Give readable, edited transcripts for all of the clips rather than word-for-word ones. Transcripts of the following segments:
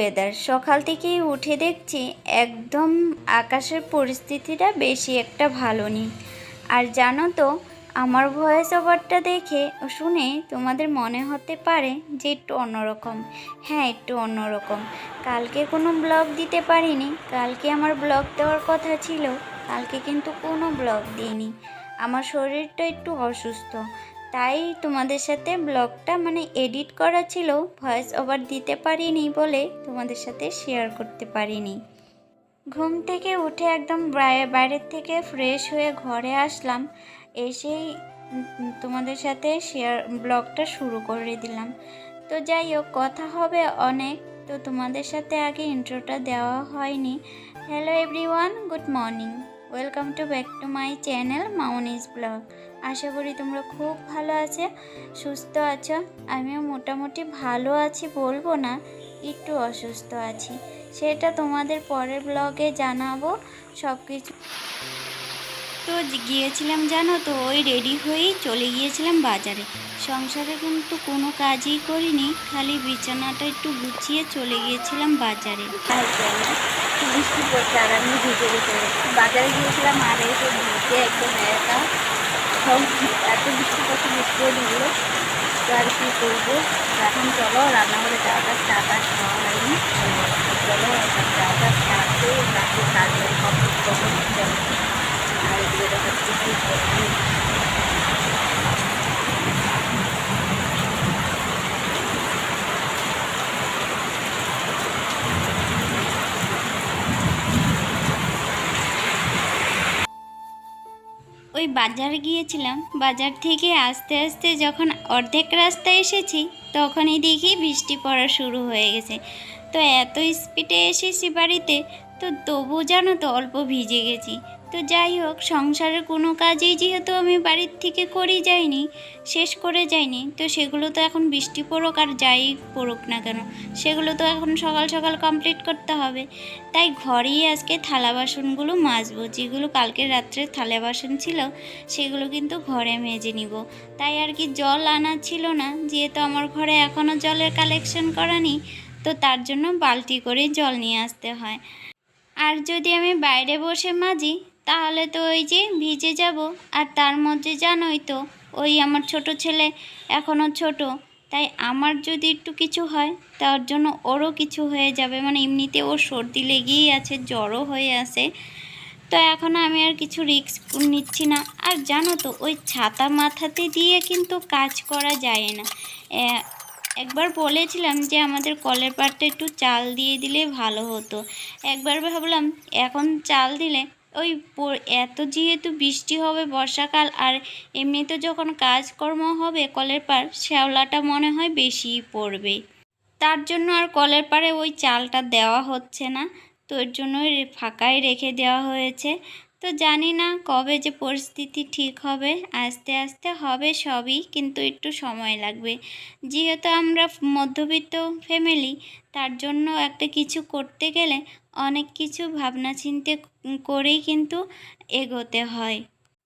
Weather. সকাল থেকেই উঠে দেখছি একদম আকাশের পরিস্থিতিটা বেশি একটা ভালো নেই। আর জানো তো, আমার ভয়েস ওভারটা দেখে শুনে তোমাদের মনে হতে পারে যে একটু অন্যরকম। হ্যাঁ, একটু অন্যরকম। কালকে কোনো ব্লগ দিতে পারিনি। কালকে আমার ব্লগ দেওয়ার কথা ছিল, কালকে কিন্তু কোনো ব্লগ দিইনি। আমার শরীরটা একটু অসুস্থ, তাই তোমাদের সাথে ব্লগটা এডিট করা ছিল, ভয়েস ওভার দিতে পারিনি বলে তোমাদের সাথে শেয়ার করতে পারিনি। ঘুম থেকে উঠে একদম বাইরের থেকে ফ্রেশ হয়ে ঘরে আসলাম, এসেই তোমাদের সাথে ব্লগটা শুরু করে দিলাম। তো যাই হোক, কথা হবে অনেক। তো তোমাদের সাথে আগে ইন্ট্রোটা দেওয়া হয়নি। Hello everyone, good morning, welcome to back to my channel Mamoni's blog. আশা করি তোমরা খুব ভালো আছো, সুস্থ আছো। আমিও মোটামুটি ভালো আছি, বলবো না, একটু অসুস্থ আছি, সেটা তোমাদের পরের ব্লগে জানাবো সব কিছু। তো গিয়েছিলাম জানো তো, ওই রেডি হয়েই চলে গিয়েছিলাম বাজারে। সংসারে কিন্তু কোনো কাজই করিনি, খালি বিছানাটা একটু গুছিয়ে চলে গিয়েছিলাম বাজারে। বৃষ্টি পড়ছে আর আমি ভিজে গেছি, বাজারে গিয়েছিলাম আর এসে ভিজে একদম একা সব, এত বৃষ্টি পড়ছে, বৃষ্টিও ঢুকলো। তো আর কি করবো, এখন চলো রান্নাঘরে চাটা খাওয়া হয়নি, চলো চাটা খেয়ে বাকি কাজের কমপ্লিট করবো। আর এগুলো দেখাচ্ছি কি করবি। ওই বাজারে গিয়েছিলাম, বাজার থেকে আস্তে আস্তে যখন অর্ধেক রাস্তায় এসেছি তখনই দেখি বৃষ্টি পড়া শুরু হয়ে গেছে। তো এত স্পিডে এসেছি বাড়িতে, তো তবু জানো তো অল্প ভিজে গেছি। তো যাই হোক, সংসারের কোনো কাজেই যেহেতু আমি বাড়ির থেকে শেষ করে যাইনি, তো সেগুলো তো এখন বৃষ্টি পড়ুক আর যাই পড়ুক না কেন, সেগুলো তো এখন সকাল সকাল কমপ্লিট করতে হবে। তাই ঘরেই আজকে থালা বাসনগুলো মাজবো, যেগুলো কালকে রাত্রে থালা বাসন ছিল সেগুলো কিন্তু ঘরে মেজে নিব। তাই আর কি, জল আনা ছিল না, যেহেতু আমার ঘরে এখনও জলের কালেকশন করা নেই, তো তার জন্য বালতি করে জল নিয়ে আসতে হয়। আর যদি আমি বাইরে বসে মাজি তাহলে তো ওই যে ভিজে যাব। আর তার মধ্যে জানোই তো, ওই আমার ছোট ছেলে এখনও ছোট, তাই আমার যদি একটু কিছু হয় তার জন্য ওরও কিছু হয়ে যাবে। এমনিতে ওর সর্দি লেগেই আছে, জ্বরও হয়ে আছে। তো এখন আমি আর কিছু রিস্ক নিচ্ছি না। আর জানো তো, ওই ছাতা মাথাতে দিয়ে কিন্তু কাজ করা যায় না। একবার বলেছিলাম যে আমাদের কলের পাড়টা একটু চাল দিয়ে দিলে ভালো হতো। একবার ভাবলাম এখন চাল দিলে ওই এত যেহেতু বৃষ্টি হবে, বর্ষাকাল, আর এমনিতে যখন কাজকর্ম হবে কলের পাড়, শ্যাওলাটা মনে হয় বেশিই পড়বে। তার জন্য আর কলের পাড়ে ওই চালটা দেওয়া হচ্ছে না। তো এর জন্য ফাঁকাই রেখে দেওয়া হয়েছে। তো জানি না কবে যে পরিস্থিতি ঠিক হবে, আস্তে আস্তে হবে সবই, কিন্তু একটু সময় লাগবে। যেহেতু আমরা মধ্যবিত্ত ফ্যামিলি, তার জন্য একটা কিছু করতে গেলে অনেক কিছু ভাবনা চিন্তে করেই কিন্তু এগোতে হয়।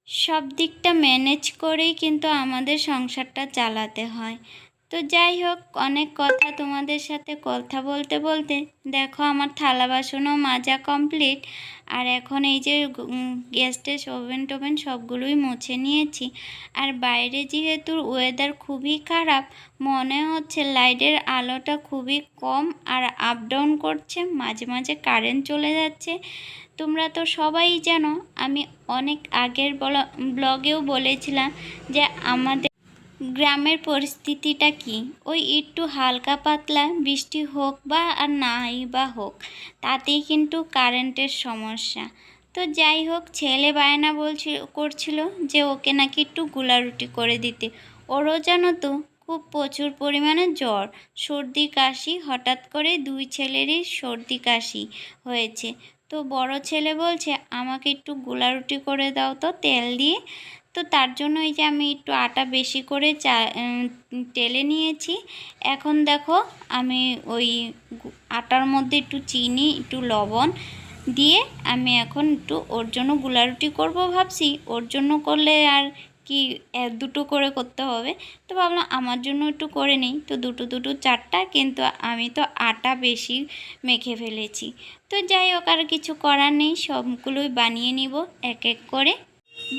সব দিকটা ম্যানেজ করেই কিন্তু আমাদের সংসারটা চালাতে হয়। তো যাই হোক, অনেক কথা তোমাদের সাথে কথা বলতে বলতে দেখো আমার থালা বাসনও মাজা কমপ্লিট। আর এখন এই যে গ্যাস ওভেন টোভেন সবগুলোই মুছে নিয়েছি। আর বাইরে যেহেতু ওয়েদার খুবই খারাপ, মনে হচ্ছে লাইটের আলোটা খুবই কম আর আপ ডাউন করছে, মাঝে মাঝে কারেন্ট চলে যাচ্ছে। তোমরা তো সবাই জানো, আমি অনেক আগের ব্লগেও বলেছিলাম যে আমাদের গ্রামের পরিস্থিতিটা কি। ওই একটু হালকা পাতলা বৃষ্টি হোক বা আর নাই বা হোক, তাতেই কিন্তু কারেন্টের সমস্যা। তো যাই হোক, ছেলে বায়না করছিল যে ওকে নাকি একটু গুলা রুটি করে দিতে। ওরও জানো তো খুব প্রচুর পরিমাণে জ্বর, সর্দি কাশি, হঠাৎ করে দুই ছেলেরই সর্দি কাশি হয়েছে। তো বড় ছেলে বলছে আমাকে একটু গুলা রুটি করে দাও তো তেল দিয়ে। তো তার জন্য এই যে আমি একটু আটা বেশি করে টেলে নিয়েছি। এখন দেখো আমি ওই আটার মধ্যে একটু চিনি, একটু লবণ দিয়ে আমি এখন একটু ওর জন্য গুলা রুটি করবো ভাবছি। ওর জন্য করলে আর কি দুটো করে করতে হবে। তো ভাবলাম আমার জন্য একটু করে নিই, তো দুটো দুটো চারটা, কিন্তু আমি তো আটা বেশি মেখে ফেলেছি। তো যাই হোক, আর কিছু করার নেই, সবগুলোই বানিয়ে নিব এক এক করে।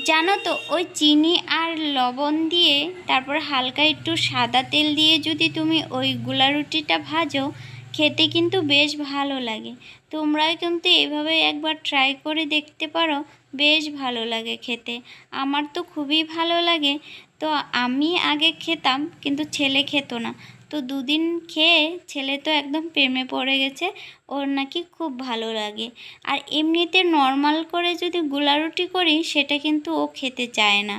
জানো তো, ওই চিনি আর লবণ দিয়ে তারপর হালকা একটু সাদা তেল দিয়ে যদি তুমি ওই গুলা রুটিটা ভাজো, খেতে কিন্তু বেশ ভালো লাগে। তোমরাও কিন্তু এভাবে একবার ট্রাই করে দেখতে পারো, বেশ ভালো লাগে খেতে। আমার তো খুবই ভালো লাগে। তো আমি আগে খেতাম, কিন্তু ছেলে খেত না। তো দুদিন খেয়ে ছেলে তো একদম প্রেমে পড়ে গেছে, ওর নাকি খুব ভালো লাগে। আর এমনিতে নর্মাল করে যদি গোলা রুটি করি, সেটা কিন্তু ও খেতে চায় না।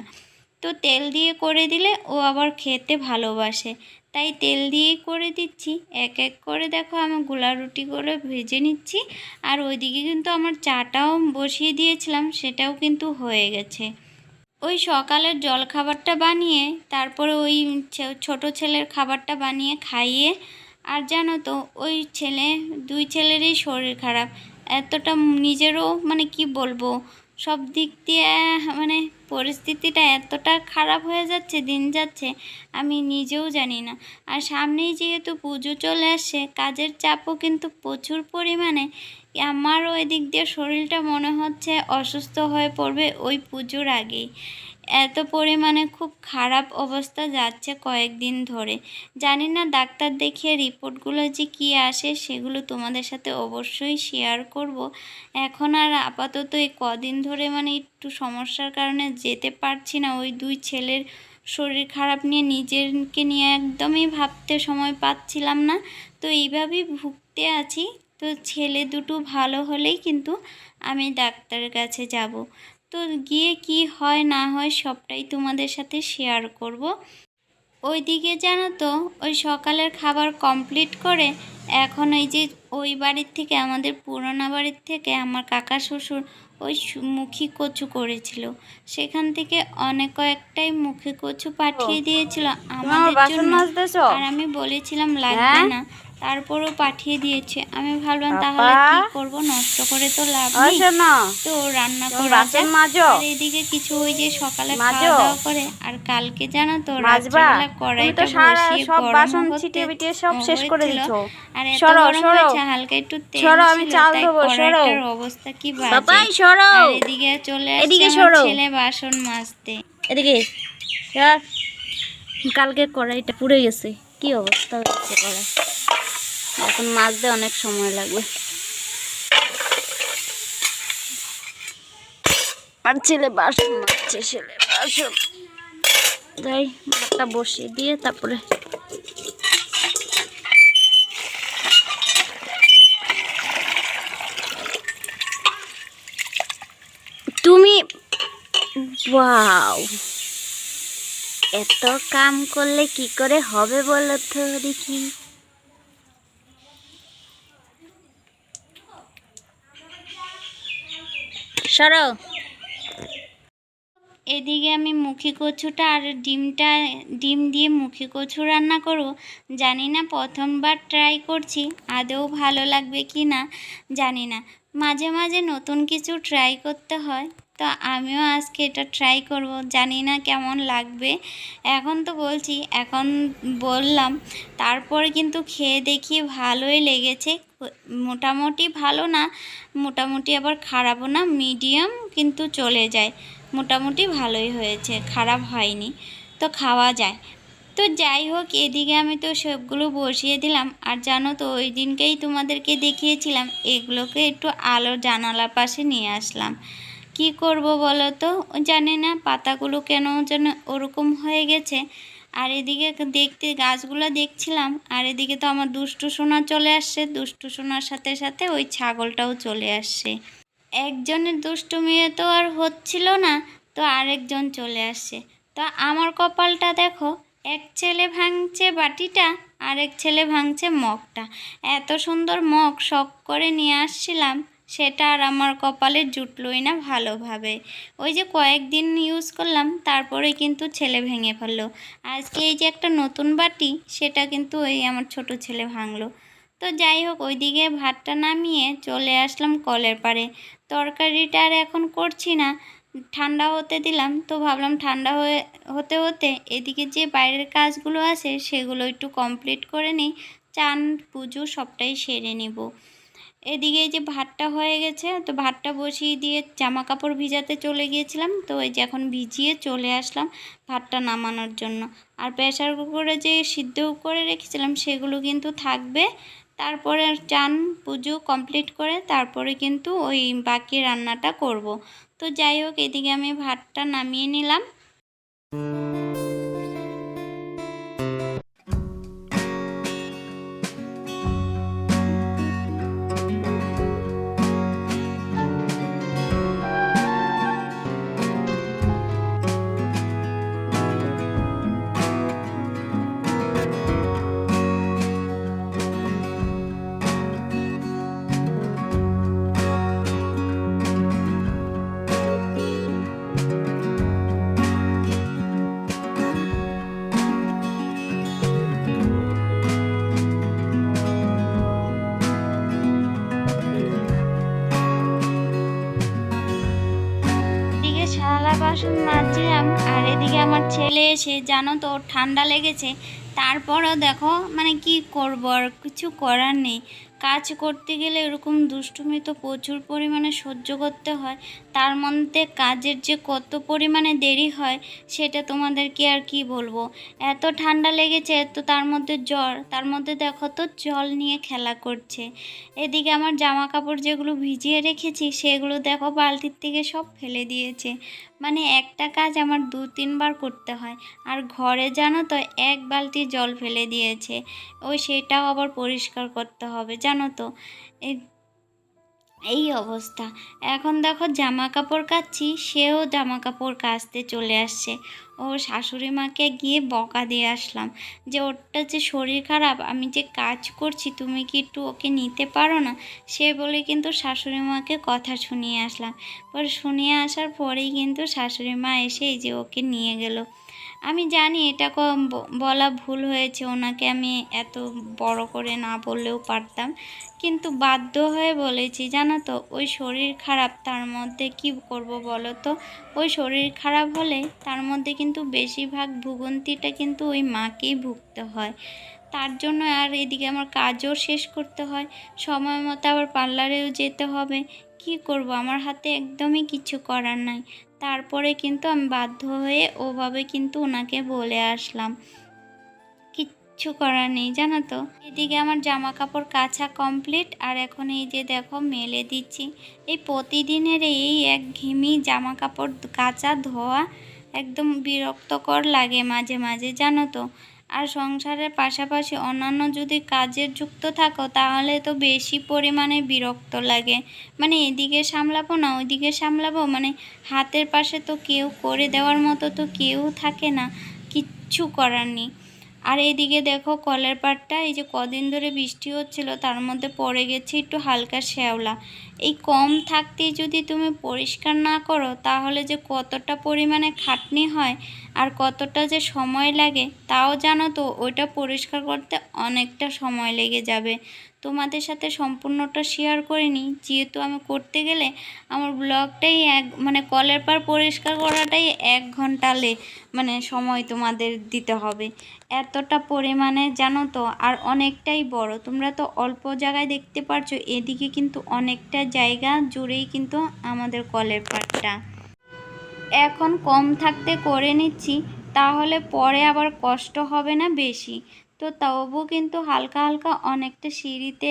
তো তেল দিয়ে করে দিলে ও আবার খেতে ভালোবাসে, তাই তেল দিয়েই করে দিচ্ছি। এক এক করে দেখো আমি গোলা রুটিগুলো ভেজে নিচ্ছি। আর ওইদিকে কিন্তু আমার চাটাও বসিয়ে দিয়েছিলাম, সেটাও কিন্তু হয়ে গেছে। ওই সকালের জলখাবারটা বানিয়ে তারপরে ওই ছোট ছেলের খাবারটা বানিয়ে খাইয়ে, আর জানো তো ওই দুই ছেলেরই শরীর খারাপ। এতটা নিজেরও মানে কি বলবো, সব দিক দিয়ে মানে পরিস্থিতিটা এতটা খারাপ হয়ে যাচ্ছে, দিন যাচ্ছে, আমি নিজেও জানি না। আর সামনেই যেহেতু পুজো চলে আসছে, কাজের চাপও কিন্তু প্রচুর পরিমাণে। আমারও এদিক দিয়ে শরীরটা মনে হচ্ছে অসুস্থ হয়ে পড়বে ওই পুজোর আগেই। এত পরিমাণে খুব খারাপ অবস্থা যাচ্ছে কয়েকদিন ধরে। জানি না ডাক্তার দেখিয়ে রিপোর্টগুলো যে কী আসে, সেগুলো তোমাদের সাথে অবশ্যই শেয়ার করব। এখন আর আপাতত এই কদিন ধরে মানে একটু সমস্যার কারণে যেতে পারছি না। ওই দুই ছেলের শরীর খারাপ নিয়ে নিজেকে নিয়ে একদমই ভাবতে সময় পাচ্ছিলাম না। তো এইভাবেই ভুগতে আছি। তো ছেলে দুটো ভালো হলেই কিন্তু আমি ডাক্তারের কাছে যাব। তো গিয়ে কি হয় না হয় সবটাই তোমাদের সাথে শেয়ার করব। ওইদিকে জানো তো, ওই সকালের খাবার কমপ্লিট করে এখন ওই যে ওই বাড়ির থেকে, আমাদের পুরোনো বাড়ির থেকে আমার কাকা শ্বশুর ওই মুখী কচু করেছিল, সেখান থেকে অনেক কয়েকটাই মুখী কচু পাঠিয়ে দিয়েছিল আমাদের জন্য। আর আমি বলেছিলাম লাগবে না, তারপরও পাঠিয়ে দিয়েছে। আমি ভাবলাম তাহলে কি করব, নষ্ট করে তো লাভ নেই, তো রান্না করা যাক। আর এদিকে কিছু ওই যে সকালে খাওয়া দাওয়া করে, আর কালকে জানো তো রাত্রেবেলা কড়াইটা বসিয়ে গরম হতে হয়েছিল। আর এত গরম হয়েছে, হালকা একটু তেল ছিল, তাই কড়াইটার অবস্থা কি বাজে। আর এদিকে চলে আসছে আমার ছেলে বাসন মাজতে। এদিকে কালকে কড়াইটা পুড়ে গেছে, কি অবস্থা হচ্ছে কড়াই, এখন মাজতে অনেক সময় লাগবে। আর ছেলে বাসন মাজছে, যাই ভাতটা বসিয়ে দিয়ে তারপরে তুমি ওয়াও, এত কাম করলে কি করে হবে বলো তো দেখি। সরো। এদিকে আমি মুখী কচুটা আর ডিম দিয়ে মুখী কচু রান্না করব। জানি না, প্রথমবার ট্রাই করছি, আদৌ ভালো লাগবে কি না জানি না। মাঝে মাঝে নতুন কিছু ট্রাই করতে হয়, তো আমিও আজকে এটা ট্রাই করব, জানি না কেমন লাগবে। এখন তো বললাম, তারপরে কিন্তু খেয়ে দেখি ভালোই লেগেছে। মোটামুটি ভালো না, মোটামুটি আবার খারাপও না, মিডিয়াম কিন্তু চলে যায়। মোটামুটি ভালোই হয়েছে, খারাপ হয়নি, তো খাওয়া যায়। তো যাই হোক, এদিকে আমি তো সবগুলো বসিয়ে দিলাম। আর জানো তো, ওই দিনকেই তোমাদেরকে দেখিয়েছিলাম, এগুলোকে একটু আলোর জানালার পাশে নিয়ে আসলাম। কি করব বলো তো, জানি না পাতাগুলো কেন যেন ওরকম হয়ে গেছে। আর এদিকে গাছগুলো দেখছিলাম, আর এদিকে তো আমার দুষ্টু সোনা চলে আসছে, দুষ্টু সোনার সাথে সাথে ওই ছাগলটাও চলে আসছে। একজনের দুষ্টুমিয়ে তো আর হচ্ছিল না, তো আরেকজন চলে আসছে। তো আমার কপালটা দেখো, এক ছেলে ভাঙছে বাটিটা, আরেক ছেলে ভাঙছে মগটা। এত সুন্দর মগ শখ করে নিয়ে আসছিলাম, সেটা আর আমার কপালে জুটলই না ভালোভাবে। ওই যে কয়েকদিন ইউজ করলাম, তারপরে কিন্তু ছেলে ভেঙে ফেললো। আজকে এই যে একটা নতুন বাটি, সেটা কিন্তু ওই আমার ছোট ছেলে ভাঙলো। তো যাই হোক, ওইদিকে ভাতটা নামিয়ে চলে আসলাম কলের পাড়ে। তরকারিটা আর এখন করছি না, ঠান্ডা হতে দিলাম। তো ভাবলাম ঠান্ডা হতে হতে এদিকে যে বাইরের কাজগুলো আছে সেগুলো একটু কমপ্লিট করে নিই, চান পুজো সবটাই সেরে নেব। এদিকে এই যে ভাতটা হয়ে গেছে, তো ভাতটা বসিয়ে দিয়ে জামা কাপড় ভিজাতে চলে গিয়েছিলাম। তো এই যে এখন ভিজিয়ে চলে আসলাম ভাতটা নামানোর জন্য। আর প্রেসার কুকারে যে সিদ্ধ করে রেখেছিলাম সেগুলো কিন্তু থাকবে। তারপরে চান পুজো কমপ্লিট করে তারপরে কিন্তু ওই বাকি রান্নাটা করব। তো যাই হোক, এদিকে আমি ভাতটা নামিয়ে নিলাম। এদিকে থালা বাসন মাজছিলাম, আর এদিকে আমার ছেলে এসে, জানো তো ওর ঠান্ডা লেগেছে। তারপরেও দেখো মানে কি করব, আর কিছু করার নেই। কাজ করতে গেলে এরকম দুষ্টুমি তো প্রচুর পরিমাণে সহ্য করতে হয়। তার মধ্যে কাজের যে কত পরিমাণে দেরি হয় সেটা তোমাদেরকে আর কি বলবো। এত ঠান্ডা লেগেছে, তো তার মধ্যে জ্বর, তার মধ্যে দেখো তো জল নিয়ে খেলা করছে। এদিকে আমার জামা কাপড় যেগুলো ভিজিয়ে রেখেছি সেগুলো দেখো বালতির থেকে সব ফেলে দিয়েছে। মানে একটা কাজ আমার 2-3 বার করতে হয়। আর ঘরে জানো তো 1 বালতি জল ফেলে দিয়েছে, সেটাও আবার পরিষ্কার করতে হবে জানো তো। এই অবস্থা। এখন দেখো জামা কাপড় কাচ্ছি, সেও জামা কাপড় কাচতে চলে আসছে। ও শাশুড়ি মাকে গিয়ে বকা দিয়ে আসলাম যে ওরটা যে শরীর খারাপ, আমি যে কাজ করছি তুমি কি একটু ওকে নিতে পারো না। সে বলে কিন্তু শাশুড়ি মাকে কথা শুনিয়ে আসলাম। পরে শুনিয়ে আসার পরেই কিন্তু শাশুড়ি মা এসে এই যে ওকে নিয়ে গেল। আমি জানি এটা বলা ভুল হয়েছে, ওনাকে আমি এত বড় করে না বললেও পারতাম, কিন্তু বাধ্য হয়ে বলেছি জানো তো। ওই শরীর খারাপ, তার মধ্যে কি করব বলো তো। ওই শরীর খারাপ হলে তার মধ্যে কিন্তু বেশিরভাগ ভোগান্তিটা কিন্তু ওই মাকেই ভুগতে হয়। তার জন্য আর এদিকে আমার কাজও শেষ করতে হয়, সময় মতো আবার পার্লারেও যেতে হবে। কি করব, আমার হাতে একদমই কিছু করার নাই। তারপরে কিন্তু আমি বাধ্য হয়ে ওভাবে কিন্তু ওনাকে বলে আসলাম। কিচ্ছু করার নেই জানো তো। এদিকে আমার জামা কাপড় কাচা কমপ্লিট, আর এখন এই যে দেখো মেলে দিচ্ছি। এই প্রতিদিনের এই একঘেয়েমি জামা কাপড় কাচা ধোয়া একদম বিরক্তকর লাগে মাঝে মাঝে জানো তো। আর সংসারের পাশাপাশি অন্যান্য যদি কাজে যুক্ত থাকো তাহলে তো বেশি পরিমাণে বিরক্ত লাগে। মানে এদিকে সামলাবো না ওইদিকে সামলাবো, মানে হাতের পাশে তো কেউ করে দেওয়ার মতো তো কেউ থাকে না, কিচ্ছু করার নেই। আর এদিকে দেখো কলের পাড়টা, এই যে কদিন ধরে বৃষ্টি হচ্ছিল তার মধ্যে পড়ে গেছে একটু হালকা শ্যাওলা। এই কম থাকতেই যদি তুমি পরিষ্কার না করো তাহলে যে কতটা পরিমাণে খাটনি হয় আর কতটা যে সময় লাগে তাও জানো তো। ওইটা পরিষ্কার করতে অনেকটা সময় লেগে যাবে। তোমাদের সাথে সম্পূর্ণটা শেয়ার করিনি, যেহেতু আমি করতে গেলে আমার ব্লগটাই মানে কলের পাড় পরিষ্কার করাটাই 1 ঘন্টা মানে সময় তোমাদের দিতে হবে। এতটা পরিমাণে জানো তো, আর অনেকটাই বড়। তোমরা তো অল্প জায়গায় দেখতে পারছো, এদিকে কিন্তু অনেকটা জায়গা জুড়েই কিন্তু আমাদের কলের পাড়টা। এখন কম থাকতে করে নিচ্ছি, তাহলে পরে আবার কষ্ট হবে না বেশি। তো তবু কিন্তু হালকা হালকা অনেকটা সিঁড়িতে,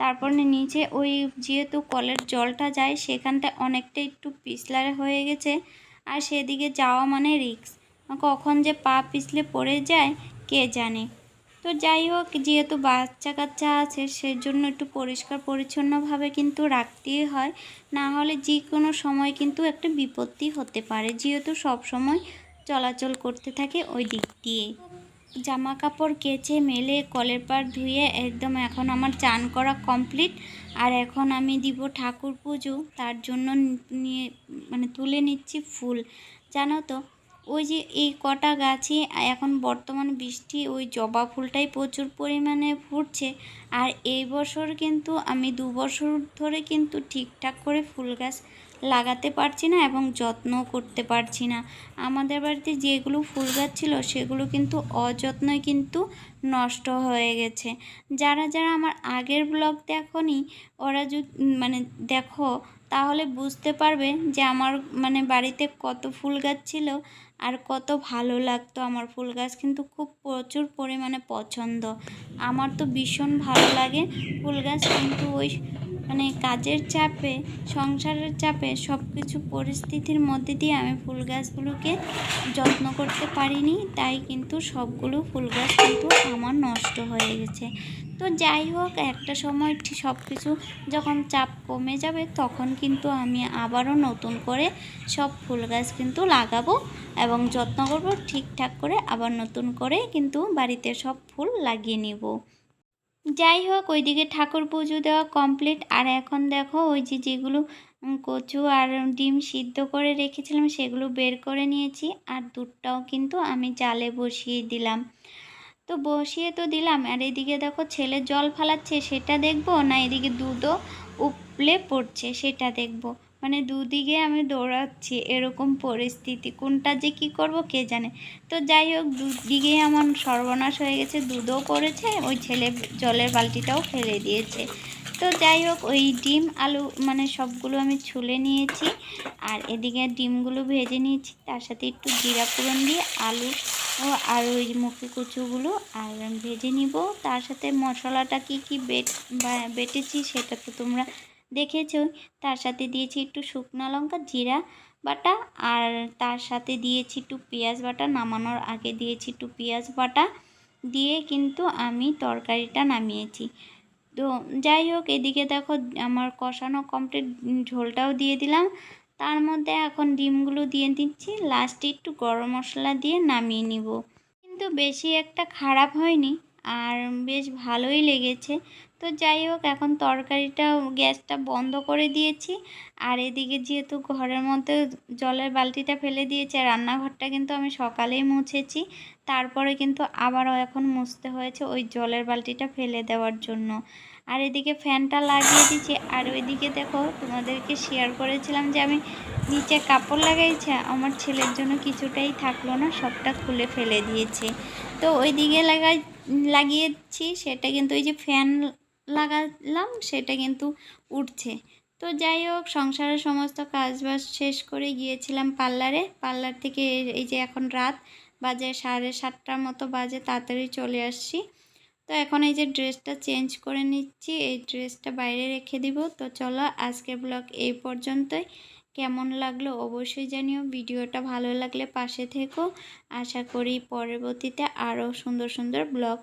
তারপর নিচে ওই যেহেতু কলের জলটা যায় সেখানটা অনেকটা একটু পিছলা হয়ে গেছে। আর সেদিকে যাওয়া মানে রিস্ক, কখন যে পা পিছলে পড়ে যায় কে জানে। তো যাই হোক, যেহেতু বাচ্চা কাচ্চা আছে সেজন্য একটু পরিষ্কার পরিচ্ছন্নভাবে কিন্তু রাখতেই হয়, না হলে যে কোনো সময় কিন্তু একটা বিপত্তি হতে পারে, যেহেতু সব সময় চলাচল করতে থাকে ওই দিক দিয়ে। জামা কাপড় কেচে মেলে কলের পাড় ধুয়ে একদম এখন আমার চান করা কমপ্লিট। আর এখন আমি দিব ঠাকুর পুজো, তার জন্য নিয়ে মানে তুলে নিচ্ছি ফুল জানো তো। ওই যে এই কটা গাছই এখন বর্তমান বৃষ্টি, ওই জবা ফুলটাই প্রচুর পরিমাণে ফুটছে। আর এই বছর কিন্তু আমি 2 বছর ধরে কিন্তু ঠিকঠাক করে ফুল গাছ লাগাতে পারছি না এবং যত্ন করতে পারছি না। আমাদের বাড়িতে যেগুলো ফুল গাছ ছিল সেগুলো কিন্তু অযত্নে কিন্তু নষ্ট হয়ে গেছে। যারা যারা আমার আগের ব্লগ দেখোনি ওরা মানে দেখো তাহলে বুঝতে পারবে যে আমার বাড়িতে কত ফুল গাছ ছিল আর কত ভালো লাগতো। আমার ফুল গাছ কিন্তু খুব প্রচুর পরিমাণে পছন্দ। আমার তো ভীষণ ভালো লাগে ফুল গাছ, কিন্তু ওই কাজের চাপে, সংসারের চাপে সব কিছু পরিস্থিতির মধ্যে দিয়ে আমি ফুল গাছগুলোকে যত্ন করতে পারিনি, তাই কিন্তু সবগুলো ফুল গাছ কিন্তু আমার নষ্ট হয়ে গেছে। তো যাই হোক, একটা সময় সব কিছু যখন চাপ কমে যাবে তখন কিন্তু আমি আবারও নতুন করে সব ফুল গাছ কিন্তু লাগাবো এবং যত্ন করবো ঠিকঠাক করে, আবার নতুন করে কিন্তু বাড়িতে সব ফুল লাগিয়ে নেব। যাই হোক, ওইদিকে ঠাকুর পুজো দেওয়া কমপ্লিট। আর এখন দেখো ওই যেগুলো কচু আর ডিম সিদ্ধ করে রেখেছিলাম সেগুলো বের করে নিয়েছি, আর দুধটাও কিন্তু আমি জালে বসিয়ে দিলাম। তো বসিয়ে তো দিলাম, আর এদিকে দেখো ছেলে জল ফালাচ্ছে সেটা দেখবো, না এদিকে দুধও উপলে পড়ছে সেটা দেখবো। দুদিকে আমি দৌড়াচ্ছি, এরকম পরিস্থিতি, কোনটা যে কি করব কে জানে। তো যাই হোক, দুদিকেই আমার সর্বনাশ হয়ে গেছে, দুধও পড়েছে, ওই ছেলে জলের বালতিটাও ফেলে দিয়েছে। তো যাই হোক, ওই ডিম আলু সবগুলো আমি ছুলে নিয়েছি, আর এদিকে ডিমগুলো ভেজে নিয়েছি, তার সাথে একটু জিরা ফোড়ন দিয়ে আলু আর ওই মুখে কচুগুলো আর ভেজে নিব। তার সাথে মশলাটা কি বেটেছি সেটা তো তোমরা দেখেছো। তার সাথে দিয়েছি একটু শুকনো লঙ্কা, জিরা বাটা, আর তার সাথে দিয়েছি একটু পেঁয়াজ বাটা, নামানোর আগে দিয়েছি একটু পেঁয়াজ বাটা দিয়ে কিন্তু আমি তরকারিটা নামিয়েছি। তো যাই হোক, এদিকে দেখো আমার কষানো কমপ্লিট, ঝোলটাও দিয়ে দিলাম। তার মধ্যে এখন ডিমগুলো দিয়ে দিচ্ছি, লাস্টে একটু গরম মশলা দিয়ে নামিয়ে নিব। কিন্তু বেশি একটা খারাপ হয়নি, আর বেশ ভালোই লেগেছে। তো যাই হোক, এখন তরকারিটা গ্যাসটা বন্ধ করে দিয়েছি, আর এদিকে যেহেতু ঘরের মধ্যে জলের বালতিটা ফেলে দিয়েছে, রান্নাঘরটা কিন্তু আমি সকালেই মুছেছি, তারপরে কিন্তু আবারও এখন মুছতে হয়েছে ওই জলের বালতিটা ফেলে দেওয়ার জন্য। আর এদিকে ফ্যানটা লাগিয়ে দিচ্ছি, আর ওইদিকে দেখো তোমাদেরকে শেয়ার করেছিলাম যে আমি নিচে কাপড় লাগাইছে, আমার ছেলের জন্য কিছুটাই থাকলো না, সবটা খুলে ফেলে দিয়েছে। তো ওইদিকে লাগিয়েছি, সেটা কিন্তু ওই যে ফ্যান লাগালাম সেটা কিন্তু উঠছে। তো যাই হোক, সংসারের সমস্ত কাজবাজ শেষ করে গিয়েছিলাম পার্লার থেকে এই যে এখন রাত বাজে 7:30 মতো বাজে, তাড়াতাড়ি চলে আসছি। তো এখন এই যে ড্রেসটা চেঞ্জ করে নিচ্ছি, এই ড্রেসটা বাইরে রেখে দিব। তো চলো, আজকের ব্লগ এই পর্যন্তই। কেমন লাগলো অবশ্যই জানিও। ভিডিওটা ভালো লাগলে পাশে থেকো। আশা করি পরবর্তীতে আরও সুন্দর সুন্দর ব্লগ